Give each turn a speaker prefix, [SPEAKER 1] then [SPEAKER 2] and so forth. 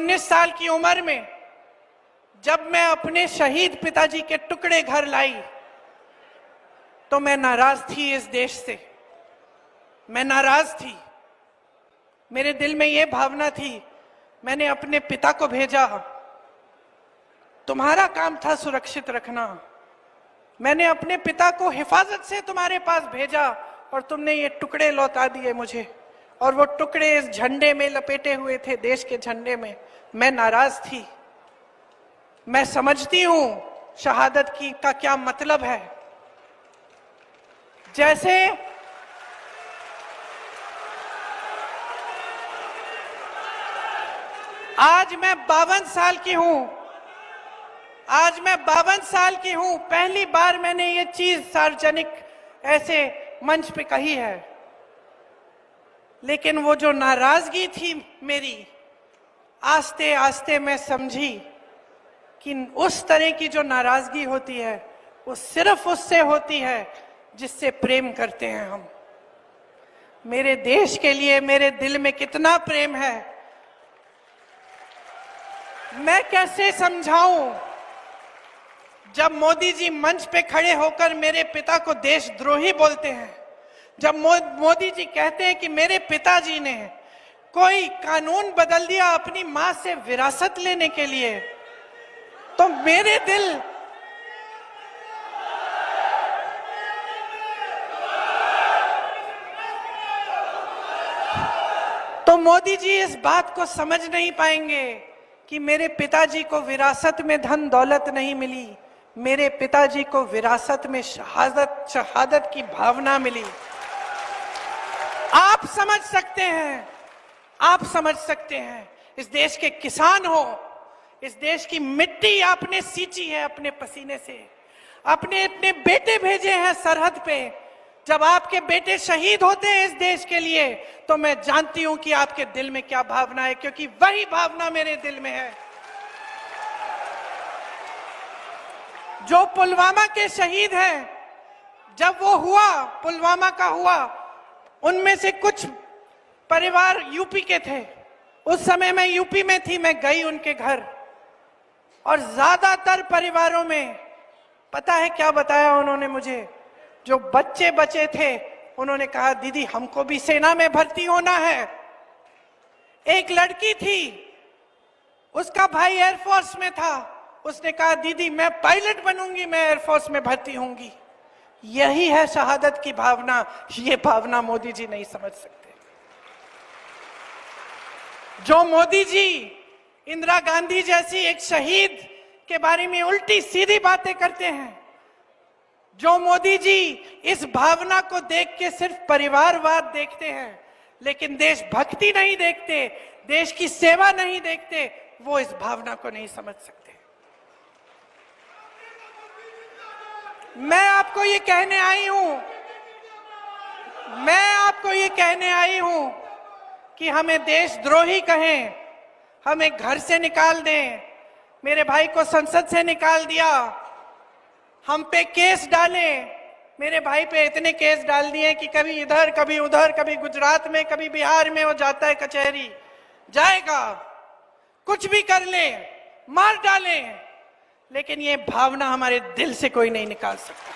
[SPEAKER 1] 19 साल की उम्र में जब मैं अपने शहीद पिताजी के टुकड़े घर लाई तो मैं नाराज थी इस देश से। मैं नाराज थी। मेरे दिल में यह भावना थी, मैंने अपने पिता को भेजा, तुम्हारा काम था सुरक्षित रखना। मैंने अपने पिता को हिफाजत से तुम्हारे पास भेजा और तुमने ये टुकड़े लौटा दिए मुझे, और वो टुकड़े इस झंडे में लपेटे हुए थे, देश के झंडे में। मैं नाराज थी। मैं समझती हूं शहादत की का क्या मतलब है। जैसे आज मैं 52 साल की हूं, आज मैं 52 साल की हूं, पहली बार मैंने ये चीज सार्वजनिक ऐसे मंच पे कही है। लेकिन वो जो नाराजगी थी मेरी, आस्ते आस्ते मैं समझी कि उस तरह की जो नाराजगी होती है वो सिर्फ उससे होती है जिससे प्रेम करते हैं हम। मेरे देश के लिए मेरे दिल में कितना प्रेम है, मैं कैसे समझाऊं। जब मोदी जी मंच पे खड़े होकर मेरे पिता को देशद्रोही बोलते हैं, जब मोदी जी कहते हैं कि मेरे पिताजी ने कोई कानून बदल दिया अपनी मां से विरासत लेने के लिए, तो मेरे दिल तो मोदी जी इस बात को समझ नहीं पाएंगे कि मेरे पिताजी को विरासत में धन दौलत नहीं मिली, मेरे पिताजी को विरासत में शहादत की भावना मिली। आप समझ सकते हैं, आप समझ सकते हैं। इस देश के किसान हो, इस देश की मिट्टी आपने सींची है अपने पसीने से, अपने इतने बेटे भेजे हैं सरहद पे। जब आपके बेटे शहीद होते हैं इस देश के लिए, तो मैं जानती हूं कि आपके दिल में क्या भावना है, क्योंकि वही भावना मेरे दिल में है। जो पुलवामा के शहीद हैं, जब वो हुआ, पुलवामा का हुआ, उनमें से कुछ परिवार यूपी के थे। उस समय मैं यूपी में थी, मैं गई उनके घर, और ज्यादातर परिवारों में पता है क्या बताया उन्होंने मुझे? जो बच्चे बचे थे उन्होंने कहा दीदी हमको भी सेना में भर्ती होना है। एक लड़की थी, उसका भाई एयरफोर्स में था, उसने कहा दीदी मैं पायलट बनूंगी, मैं एयरफोर्स में भर्ती होंगी। यही है शहादत की भावना। ये भावना मोदी जी नहीं समझ सकते। जो मोदी जी इंदिरा गांधी जैसी एक शहीद के बारे में उल्टी सीधी बातें करते हैं, जो मोदी जी इस भावना को देख के सिर्फ परिवारवाद देखते हैं लेकिन देशभक्ति नहीं देखते, देश की सेवा नहीं देखते, वो इस भावना को नहीं समझ सकते। मैं आपको ये कहने आई हूं, मैं आपको ये कहने आई हूं कि हमें देशद्रोही कहें, हमें घर से निकाल दें, मेरे भाई को संसद से निकाल दिया, हम पे केस डाले। मेरे भाई पे इतने केस डाल दिए कि कभी इधर कभी उधर, कभी गुजरात में कभी बिहार में वो जाता है कचहरी, जाएगा, कुछ भी कर ले, मार डाले, लेकिन ये भावना हमारे दिल से कोई नहीं निकाल सकता।